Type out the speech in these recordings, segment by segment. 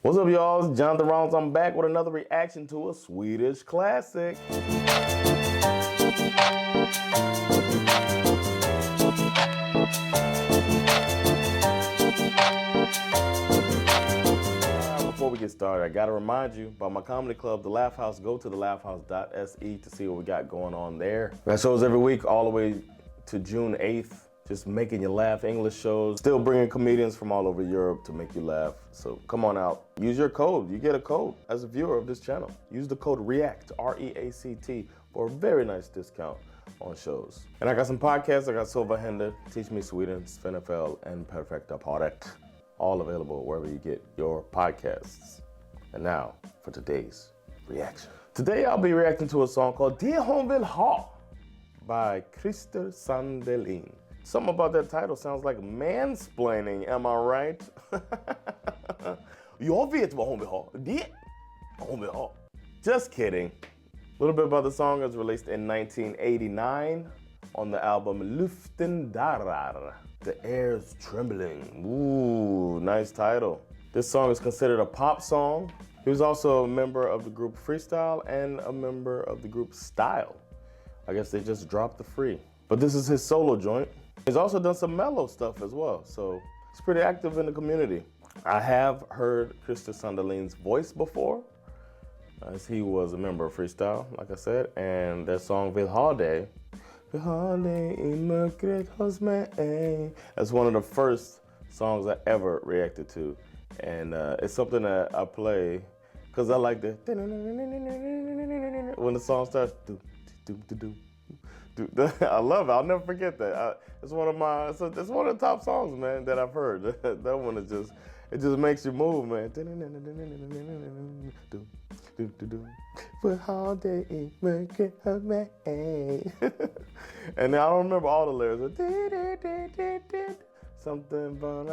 What's up, y'all? It's Jonathan Rollins. I'm back with another reaction to a Swedish classic. Before we get started, I gotta remind you about my comedy club, The Laugh House. Go to thelaughhouse.se to see what we got going on there. Got shows every week all the way to June 8th. Just making you laugh, English shows. Still bringing comedians from all over Europe to make you laugh. So come on out. Use your code. You get a code as a viewer of this channel. Use the code REACT, R-E-A-C-T, for a very nice discount on shows. And I got some podcasts. I got Sova Hender, Teach Me Sweden, Svenska and Perfekta Paret. All available wherever you get your podcasts. And now for today's reaction. Today I'll be reacting to a song called Det hon vill by Sandelin. Something about that title sounds like mansplaining, am I right? Jag vet vad hon vill ha. Det hon vill ha. Just kidding. A little bit about the song. It was released in 1989 on the album Luften darrar. The air's trembling. Ooh, nice title. This song is considered a pop song. He was also a member of the group Freestyle and a member of the group Style. I guess they just dropped the free. But this is his solo joint. He's also done some mellow stuff as well, so he's pretty active in the community. I have heard Sandelin's voice before, as he was a member of Freestyle, like I said, and their song Vill ha dig. Vill ha dig I mörkret hos mig. That's one of the first songs I ever reacted to, and it's something that I play because I like the when the song starts. Dude, I love it. I'll never forget that. It's one of the top songs, man, that I've heard. That one is just, it just makes you move, man. And I don't remember all the lyrics. Something about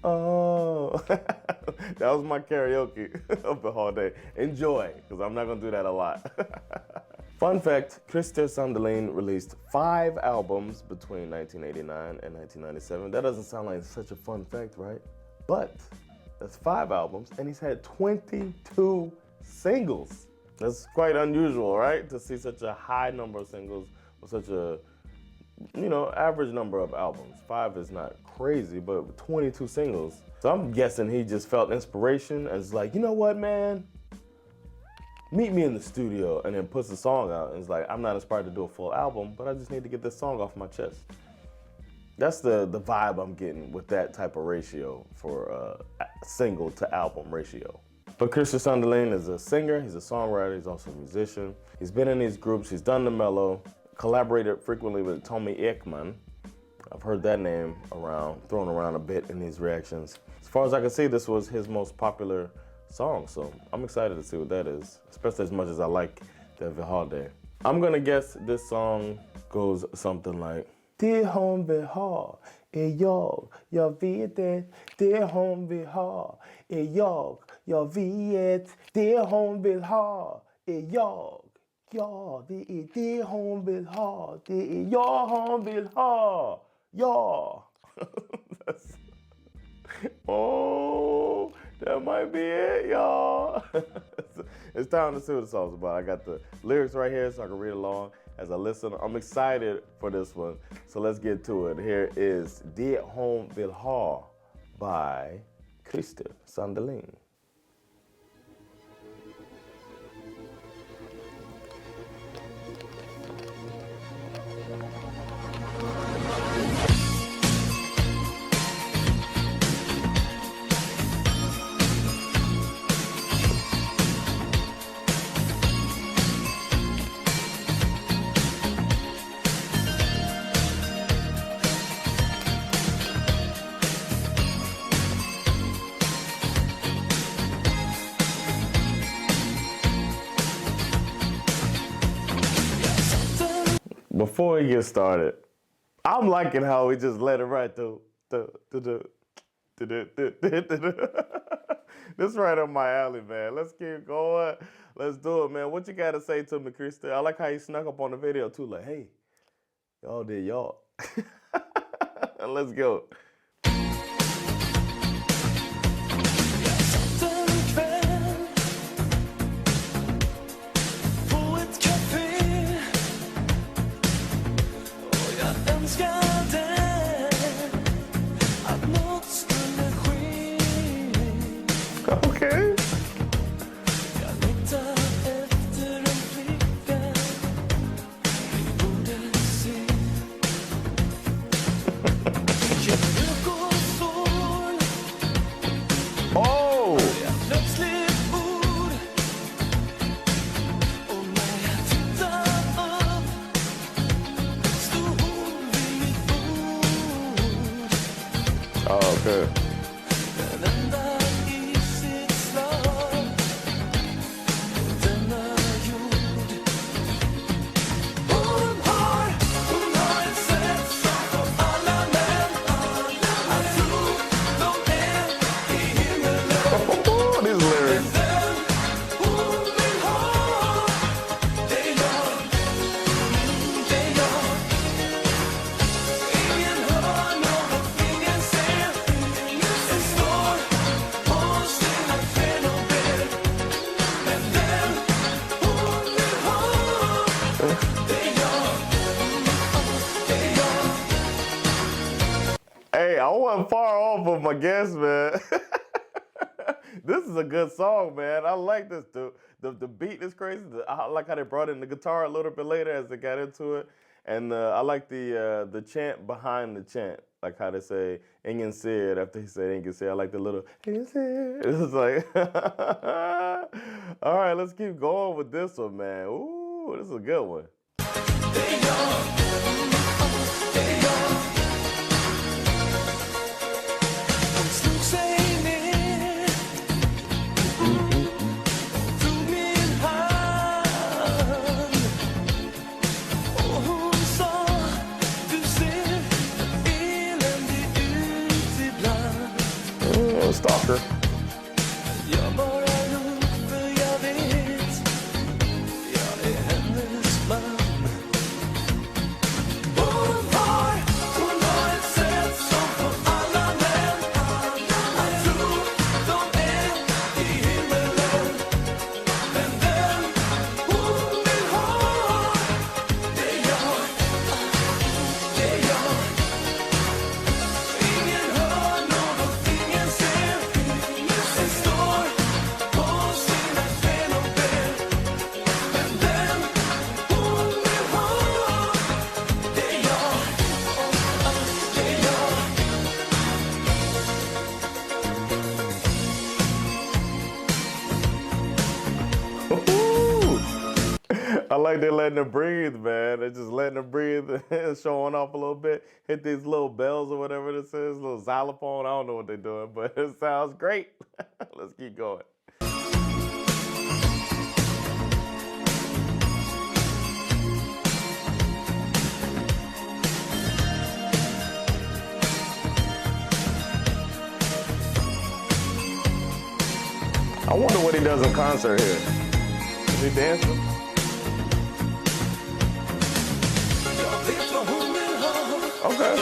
oh, that was my karaoke of the whole day. Enjoy, because I'm not going to do that a lot. Fun fact, Sandelin released 5 albums between 1989 and 1997. That doesn't sound like such a fun fact, right? But that's 5 albums, and he's had 22 singles. That's quite unusual, right? To see such a high number of singles with such a average number of albums. 5 is not crazy, but 22 singles. So I'm guessing he just felt inspiration and was like, you know what, man? Meet me in the studio, and then puts the song out. And it's like, I'm not inspired to do a full album, but I just need to get this song off my chest. That's the vibe I'm getting with that type of ratio for single to album ratio. But Sandelin is a singer, he's a songwriter, he's also a musician. He's been in these groups, he's done the mellow, collaborated frequently with Tommy Ekman. I've heard that name thrown around a bit in these reactions. As far as I can see, this was his most popular song, so I'm excited to see what that is, especially as much as I like the Vill ha dig. I'm gonna guess this song goes something like Det hon vill ha jag vet det. Det hon vill ha jag vet. Det hon vill ha jag. Ja, det är det hon vill ha. Det är jag hon vill ha. Ja. Oh, that might be it, y'all. It's time to see what the song's about. I got the lyrics right here so I can read along as I listen. I'm excited for this one, so let's get to it. Here is Det hon vill ha by Sandelin. Before we get started, I'm liking how we just let it right through. This right up my alley, man. Let's keep going. Let's do it, man. What you got to say to me, Krista? I like how you snuck up on the video, too. Like, hey, y'all did y'all. Let's go. far off of my guess, man. This is a good song, man. I like this, dude. The beat is crazy. I like how they brought in the guitar a little bit later as they got into it. And I like the chant behind the chant. Like how they say, Ingen ser after he said Ingen ser. I like the little, Ingen ser. It's like, all right, let's keep going with this one, man. Ooh, this is a good one. Stalker. I like they letting her breathe, man. They're just letting her breathe and showing off a little bit. Hit these little bells or whatever this is, little xylophone. I don't know what they're doing, but it sounds great. Let's keep going. I wonder what he does in concert here. Is he dancing? Okay.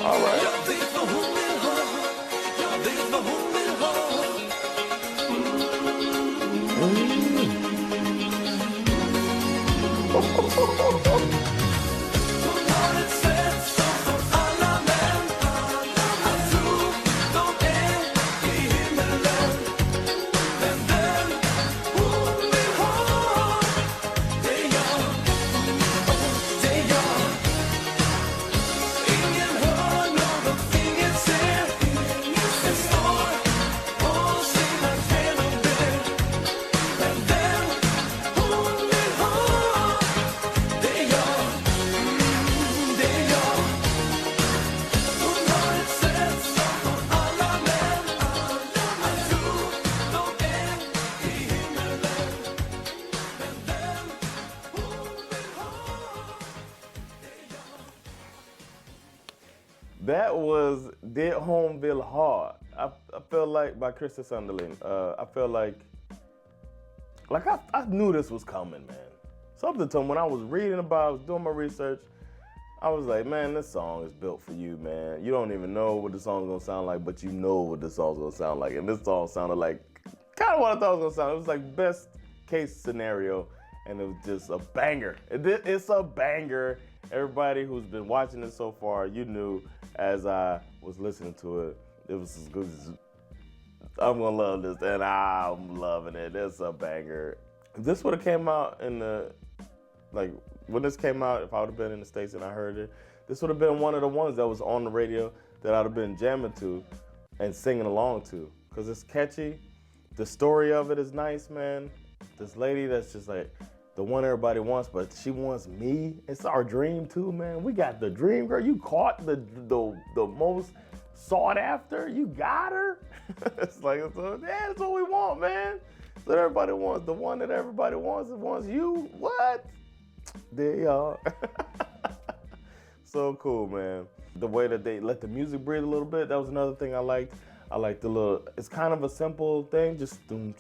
All right. That was Det hon vill. I feel like by Sandelin. I feel like I knew this was coming, man. Something told me when I was reading about it, I was doing my research, I was like, man, this song is built for you, man. You don't even know what the song's gonna sound like, but you know what the song's gonna sound like. And this song sounded like kind of what I thought it was gonna sound. It was like best case scenario, and it was just a banger. It's a banger. Everybody who's been watching it so far, you knew as I was listening to it, it was as good as I'm gonna love this, and I'm loving it. It's a banger. If this would have came out in the, like, when this came out, if I would have been in the States and I heard it, this would have been one of the ones that was on the radio that I'd have been jamming to and singing along to. Because it's catchy. The story of it is nice, man. This lady that's just like the one everybody wants, but she wants me. It's our dream too, man. We got the dream girl. You caught the most sought after. You got her. It's like, yeah, that's what we want, man. That's what everybody wants. The one that everybody wants you. What? There you are. So cool, man. The way that they let the music breathe a little bit, that was another thing I liked. I like the little, it's kind of a simple thing, just and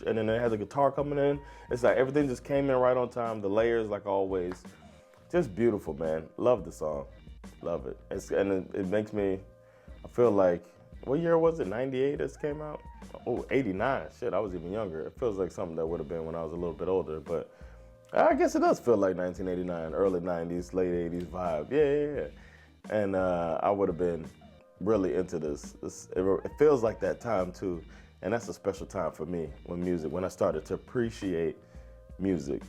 then it has a guitar coming in. It's like everything just came in right on time. The layers, like always, just beautiful, man. Love the song, love it. It makes me, I feel like, what year was it? 98 this came out? Oh, 89, shit, I was even younger. It feels like something that would have been when I was a little bit older, but I guess it does feel like 1989, early 90s, late 80s vibe. Yeah. And I would have been really into this. It feels like that time too. And that's a special time for me when I started to appreciate music,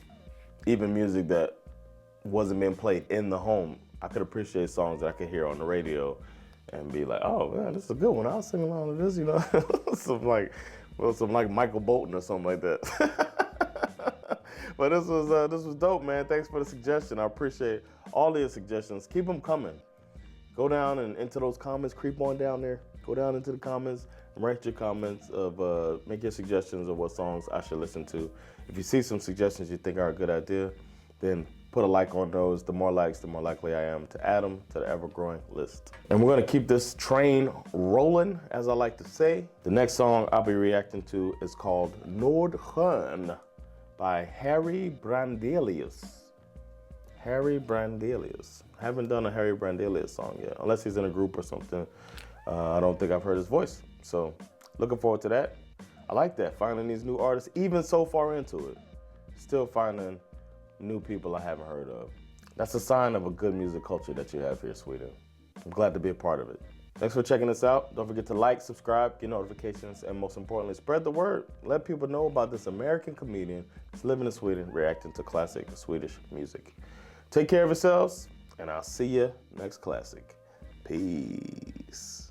even music that wasn't being played in the home. I could appreciate songs that I could hear on the radio and be like, oh man, this is a good one. I'll sing along to this, you know, some like Michael Bolton or something like that. But this was dope, man. Thanks for the suggestion. I appreciate all of your suggestions. Keep them coming. Go down and into those comments, creep on down there. Go down into the comments and write your comments of, make your suggestions of what songs I should listen to. If you see some suggestions you think are a good idea, then put a like on those. The more likes, the more likely I am to add them to the ever-growing list. And we're gonna keep this train rolling, as I like to say. The next song I'll be reacting to is called Det hon by Harry Brandelius. Harry Brandelius. Haven't done a Harry Brandelius song yet, unless he's in a group or something. I don't think I've heard his voice. So looking forward to that. I like that, finding these new artists, even so far into it. Still finding new people I haven't heard of. That's a sign of a good music culture that you have here in Sweden. I'm glad to be a part of it. Thanks for checking us out. Don't forget to like, subscribe, get notifications, and most importantly, spread the word. Let people know about this American comedian that's living in Sweden, reacting to classic Swedish music. Take care of yourselves, and I'll see you next classic. Peace.